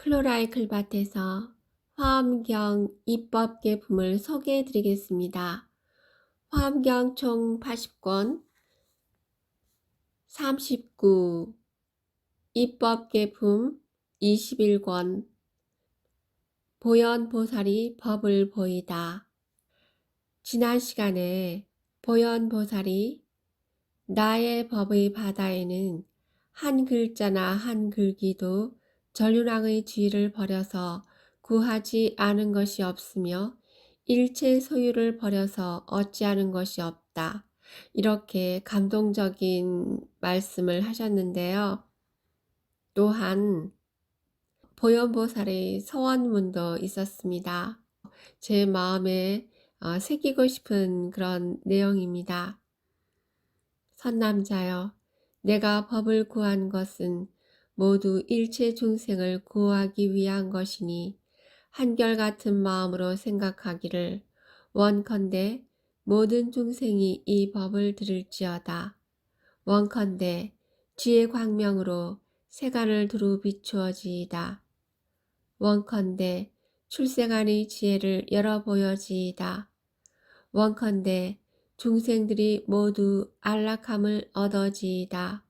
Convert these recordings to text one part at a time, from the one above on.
클로라이클밭에서 화엄경 입법 계품을 소개해 드리겠습니다. 화엄경 총 80권, 39, 입법 계품 21권, 보현보살이 법을 보이다. 지난 시간에 보현보살이 나의 법의 바다에는 한 글자나 한 글귀도 전륜왕의 지위를 버려서 구하지 않은 것이 없으며 일체 소유를 버려서 얻지않은 것이 없다. 이렇게 감동적인 말씀을 하셨는데요. 또한 보현보살의 서원문도 있었습니다. 제 마음에 새기고 싶은 그런 내용입니다. 선남자여, 내가 법을 구한 것은 모두 일체 중생을 구하기 위한 것이니 한결같은 마음으로 생각하기를 원컨대 모든 중생이 이 법을 들을지어다. 원컨대 지혜 광명으로 세간을 두루 비추어지이다. 원컨대 출생안의 지혜를 열어 보여지이다. 원컨대 중생들이 모두 안락함을 얻어지이다.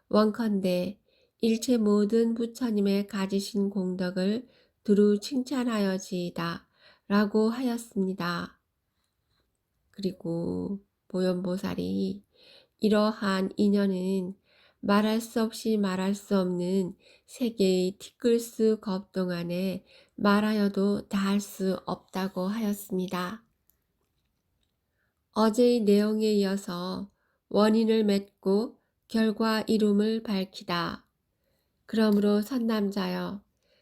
원컨대 일체 모든 부처님의 가지신 공덕을 두루 칭찬하여지이다. 라고 하였습니다. 그리고 보현보살이 이러한 인연은 말할 수 없이 말할 수 없는 세계의 티끌스 겁동 안에 말하여도 다할 수 없다고 하였습니다. 어제의 내용에 이어서 원인을 맺고 결과 이룸을 밝히다. 그러므로 선남자여,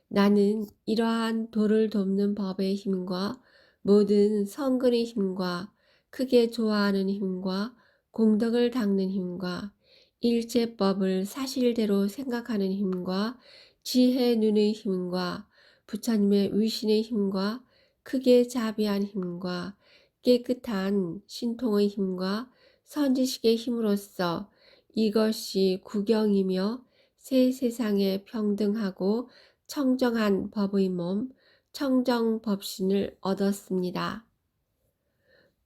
나는 이러한 도를 돕는 법의 힘과 모든 성근의 힘과 크게 좋아하는 힘과 공덕을 닦는 힘과 일체법을 사실대로 생각하는 힘과 지혜 눈의 힘과 부처님의 위신의 힘과 크게 자비한 힘과 깨끗한 신통의 힘과 선지식의 힘으로써 이것이 구경이며 새 세상에 평등하고 청정한 법의 몸, 청정법신을 얻었습니다.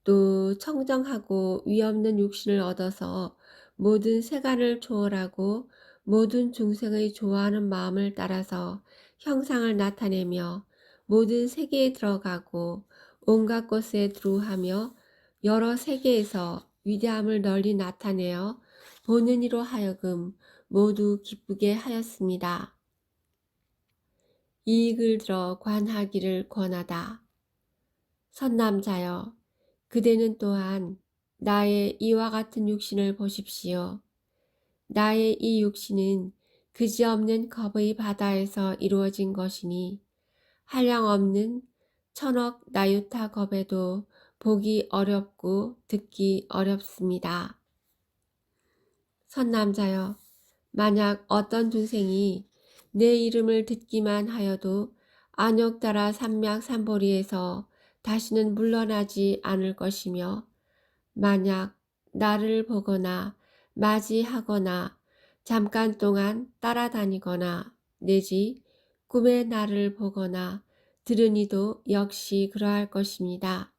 또 청정하고 위없는 육신을 얻어서 모든 세간을 초월하고 모든 중생의 좋아하는 마음을 따라서 형상을 나타내며 모든 세계에 들어가고 온갖 곳에 두루하며 여러 세계에서 위대함을 널리 나타내어 보는 이로 하여금 모두 기쁘게 하였습니다. 이익을 들어 관하기를 권하다. 선남자여, 그대는 또한 나의 이와 같은 육신을 보십시오. 나의 이 육신은 그지없는 겁의 바다에서 이루어진 것이니 한량없는 천억 나유타 겁에도 보기 어렵고 듣기 어렵습니다. 선남자여, 만약 어떤 중생이 내 이름을 듣기만 하여도 안욕따라 삼맥삼보리에서 다시는 물러나지 않을 것이며 만약 나를 보거나 맞이하거나 잠깐 동안 따라다니거나 내지 꿈에 나를 보거나 들으니도 역시 그러할 것입니다.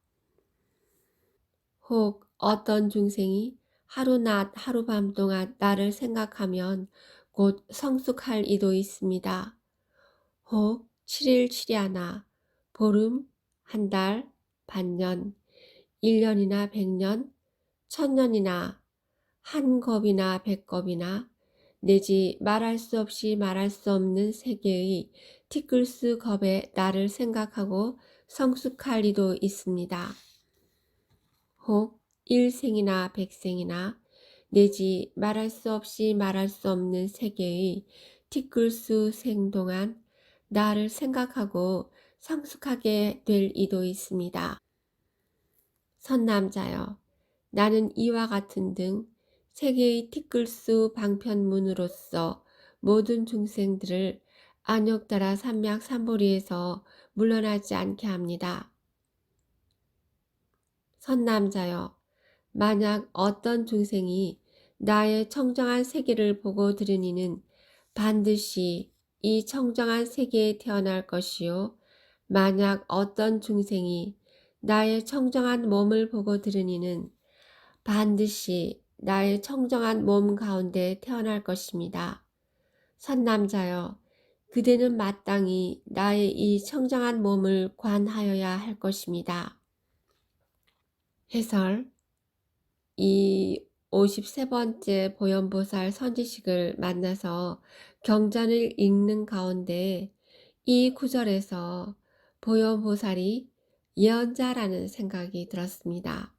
혹 어떤 중생이 하루낮 하루밤 동안 나를 생각하면 곧 성숙할 이도 있습니다. 혹 7일 7야나 보름, 한 달, 반년, 1년이나 100년, 1000년이나 한 겁이나 100겁이나 내지 말할 수 없이 말할 수 없는 세계의 티끌스 겁에 나를 생각하고 성숙할 이도 있습니다. 혹 1생이나 100생이나 내지 말할 수 없이 말할 수 없는 세계의 티끌수 생 동안 나를 생각하고 성숙하게 될 이도 있습니다. 선남자여, 나는 이와 같은 등 세계의 티끌수 방편문으로서 모든 중생들을 안욕따라 삼맥삼보리에서 물러나지 않게 합니다. 선남자여, 만약 어떤 중생이 나의 청정한 세계를 보고 들으니는 반드시 이 청정한 세계에 태어날 것이요. 만약 어떤 중생이 나의 청정한 몸을 보고 들으니는 반드시 나의 청정한 몸 가운데 태어날 것입니다. 선남자여, 그대는 마땅히 나의 이 청정한 몸을 관하여야 할 것입니다. 해설. 이 53번째 보현보살 선지식을 만나서 경전을 읽는 가운데 이 구절에서 보현보살이 예언자라는 생각이 들었습니다.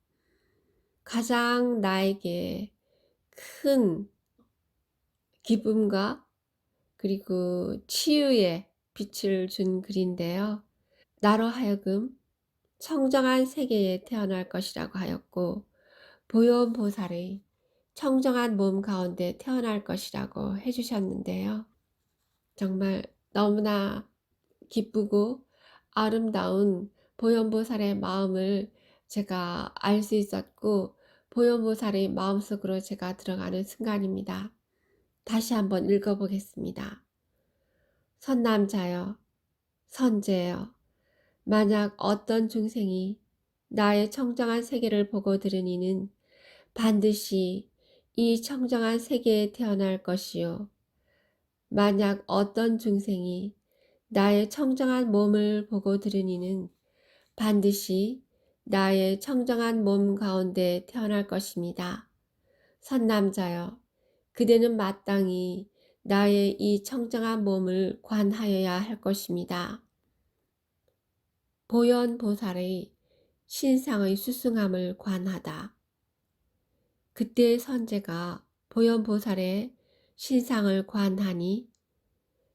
가장 나에게 큰 기쁨과 그리고 치유의 빛을 준 글인데요. 나로 하여금 청정한 세계에 태어날 것이라고 하였고, 보현보살의 청정한 몸 가운데 태어날 것이라고 해주셨는데요. 정말 너무나 기쁘고 아름다운 보현보살의 마음을 제가 알 수 있었고, 보현보살의 마음속으로 제가 들어가는 순간입니다. 다시 한번 읽어보겠습니다. 선남자여, 선제여, 만약 어떤 중생이 나의 청정한 세계를 보고 들으니는 반드시 이 청정한 세계에 태어날 것이요. 만약 어떤 중생이 나의 청정한 몸을 보고 들으니는 반드시 나의 청정한 몸 가운데 태어날 것입니다. 선남자여, 그대는 마땅히 나의 이 청정한 몸을 관하여야 할 것입니다. 보현보살의 신상의 수승함을 관하다. 그때의 선제가 보현보살의 신상을 관하니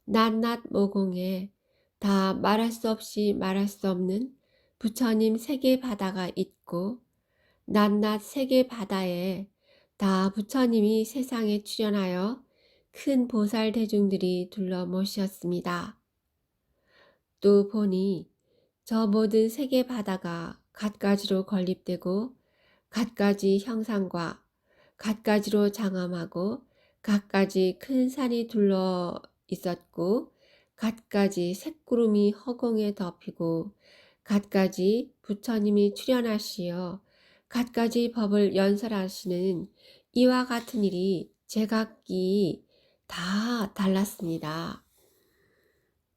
낱낱 모공에 다 말할 수 없이 말할 수 없는 부처님 세계 바다가 있고, 낱낱 세계 바다에 다 부처님이 세상에 출현하여 큰 보살 대중들이 둘러 모셨습니다. 또 보니 저 모든 세계 바다가 갖가지로 건립되고 갖가지 형상과 갖가지로 장엄하고 갖가지 큰 산이 둘러 있었고, 갖가지 색구름이 허공에 덮이고, 갖가지 부처님이 출현하시어 갖가지 법을 연설하시는 이와 같은 일이 제각기 다 달랐습니다.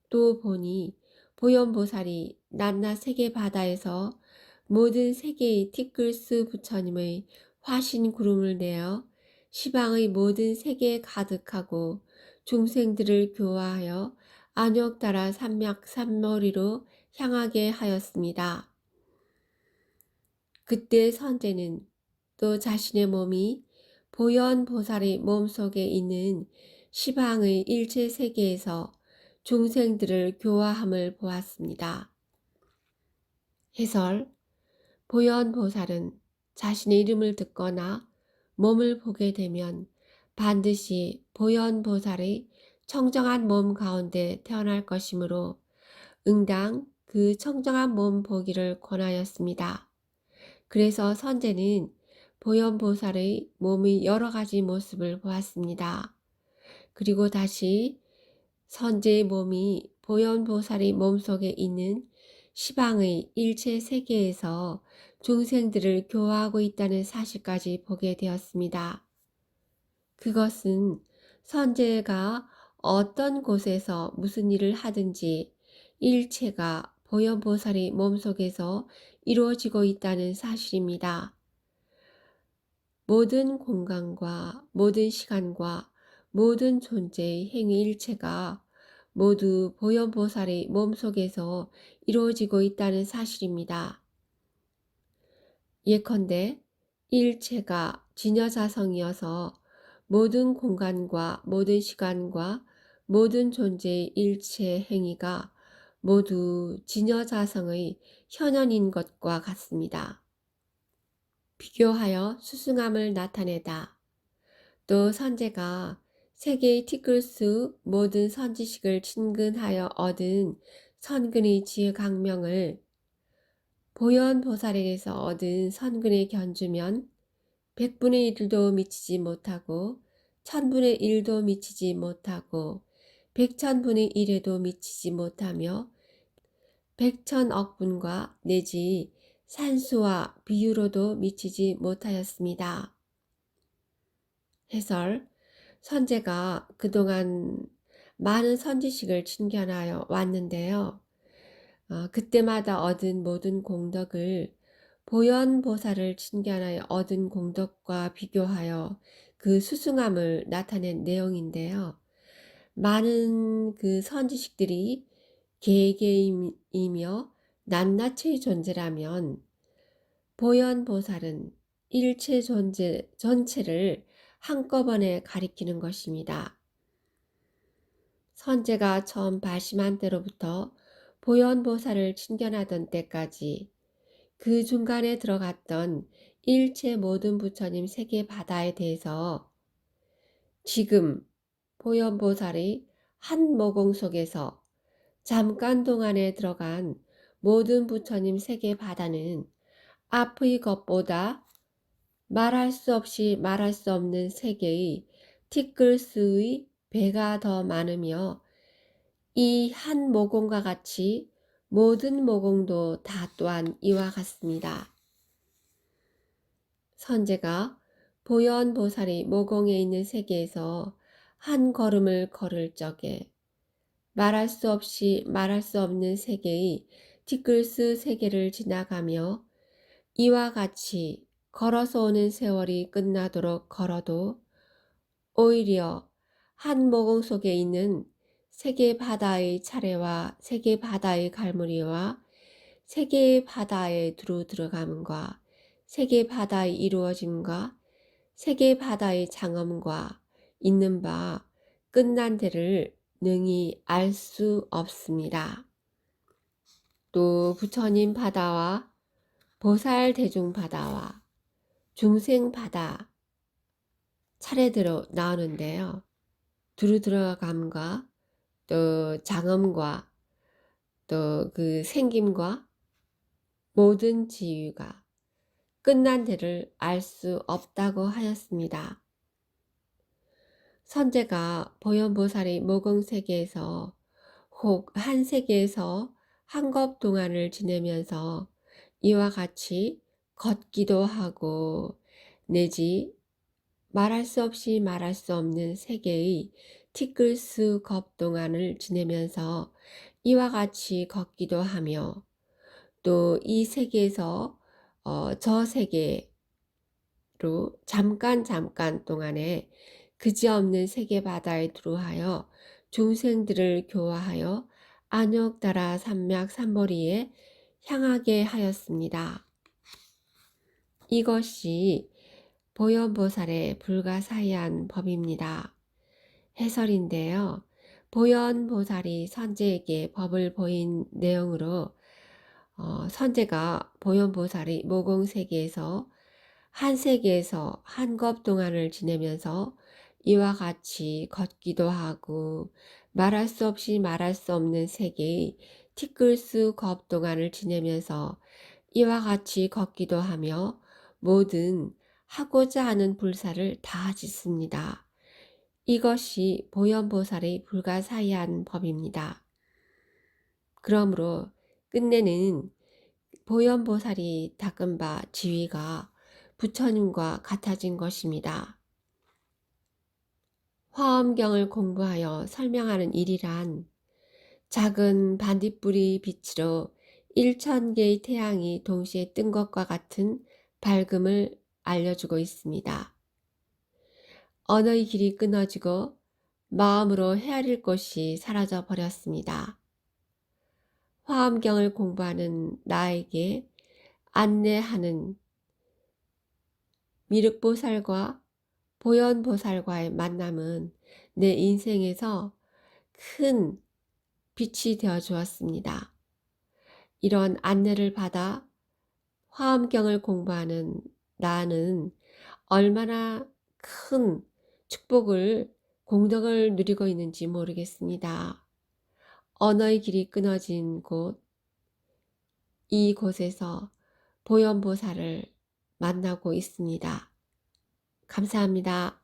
또 보니 보현보살이 낱낱 세계 바다에서 모든 세계의 티끌스 부처님의 화신 구름을 내어 시방의 모든 세계에 가득하고 중생들을 교화하여 안욕따라 삼맥 삼머리로 향하게 하였습니다. 그때 선제는 또 자신의 몸이 보현보살의 몸속에 있는 시방의 일체 세계에서 중생들을 교화함을 보았습니다. 해설. 보현보살은 자신의 이름을 듣거나 몸을 보게 되면 반드시 보현보살의 청정한 몸 가운데 태어날 것이므로 응당 그 청정한 몸 보기를 권하였습니다. 그래서 선제는 보현보살의 몸의 여러 가지 모습을 보았습니다. 그리고 다시 선제의 몸이 보현보살의 몸속에 있는 시방의 일체 세계에서 중생들을 교화하고 있다는 사실까지 보게 되었습니다. 그것은 선제가 어떤 곳에서 무슨 일을 하든지 일체가 보현보살의 몸속에서 이루어지고 있다는 사실입니다. 모든 공간과 모든 시간과 모든 존재의 행위 일체가 모두 보현보살의 몸속에서 이루어지고 있다는 사실입니다. 예컨대 일체가 진여자성이어서 모든 공간과 모든 시간과 모든 존재의 일체 행위가 모두 진여자성의 현현인 것과 같습니다. 비교하여 수승함을 나타내다. 또 선제가 세계의 티끌수 모든 선지식을 친근하여 얻은 선근의 지혜 강명을 보현보살에게서 얻은 선근에 견주면 100분의 1도 미치지 못하고 1000분의 1도 미치지 못하고 백천분의 일에도 미치지 못하며 백천억분과 내지 산수와 비유로도 미치지 못하였습니다. 해설: 선제가 그동안 많은 선지식을 친견하여 왔는데요. 그때마다 얻은 모든 공덕을 보현보살을 친견하여 얻은 공덕과 비교하여 그 수승함을 나타낸 내용인데요. 많은 그 선지식들이 개개이며 낱낱의 존재라면 보현보살은 일체 존재 전체를 한꺼번에 가리키는 것입니다. 선제가 처음 발심한 때로부터 보현보살을 친견하던 때까지 그 중간에 들어갔던 일체 모든 부처님 세계 바다에 대해서 지금 보현보살이 한 모공 속에서 잠깐 동안에 들어간 모든 부처님 세계 바다는 앞의 것보다 말할 수 없이 말할 수 없는 세계의 티끌수의 배가 더 많으며 이 한 모공과 같이 모든 모공도 다 또한 이와 같습니다. 선제가 보현보살이 모공에 있는 세계에서 한 걸음을 걸을 적에 말할 수 없이 말할 수 없는 세계의 티끌스 세계를 지나가며 이와 같이 걸어서 오는 세월이 끝나도록 걸어도 오히려 한 모공 속에 있는 세계 바다의 차례와 세계 바다의 갈무리와 세계 바다에 두루 들어감과 세계 바다의 이루어짐과 세계 바다의 장엄과 있는 바 끝난 데를 능히 알 수 없습니다. 또 부처님 바다와 보살 대중 바다와 중생 바다 차례대로 나오는데요. 두루 들어감과 또 장엄과 또 그 생김과 모든 지위가 끝난 데를 알 수 없다고 하였습니다. 선제가 보현보살이 모공세계에서 혹 한 세계에서 한겁 동안을 지내면서 이와 같이 걷기도 하고 내지 말할 수 없이 말할 수 없는 세계의 티끌스 겁 동안을 지내면서 이와 같이 걷기도 하며 또 이 세계에서 저 세계로 잠깐 동안에 그지없는 세계 바다에 두루하여 중생들을 교화하여 안욕다라 산맥 산보리에 향하게 하였습니다. 이것이 보현보살의 불가사의한 법입니다. 해설인데요. 보현보살이 선제에게 법을 보인 내용으로 선제가 보현보살이 모공세계에서 한 세계에서 한겁 동안을 지내면서 이와 같이 걷기도 하고 말할 수 없이 말할 수 없는 세계의 티끌스 겁 동안을 지내면서 이와 같이 걷기도 하며 모든 하고자 하는 불사를 다 짓습니다. 이것이 보현보살의 불가사의한 법입니다. 그러므로 끝내는 보현보살이 닦은 바 지위가 부처님과 같아진 것입니다. 화엄경을 공부하여 설명하는 일이란 작은 반딧불이 빛으로 1000개의 태양이 동시에 뜬 것과 같은 밝음을 알려주고 있습니다. 언어의 길이 끊어지고 마음으로 헤아릴 곳이 사라져 버렸습니다. 화엄경을 공부하는 나에게 안내하는 미륵보살과 보현보살과의 만남은 내 인생에서 큰 빛이 되어 주었습니다. 이런 안내를 받아 화엄경을 공부하는 나는 얼마나 큰 축복을 공덕을 누리고 있는지 모르겠습니다. 언어의 길이 끊어진 곳, 이곳에서 보현보살을 만나고 있습니다. 감사합니다.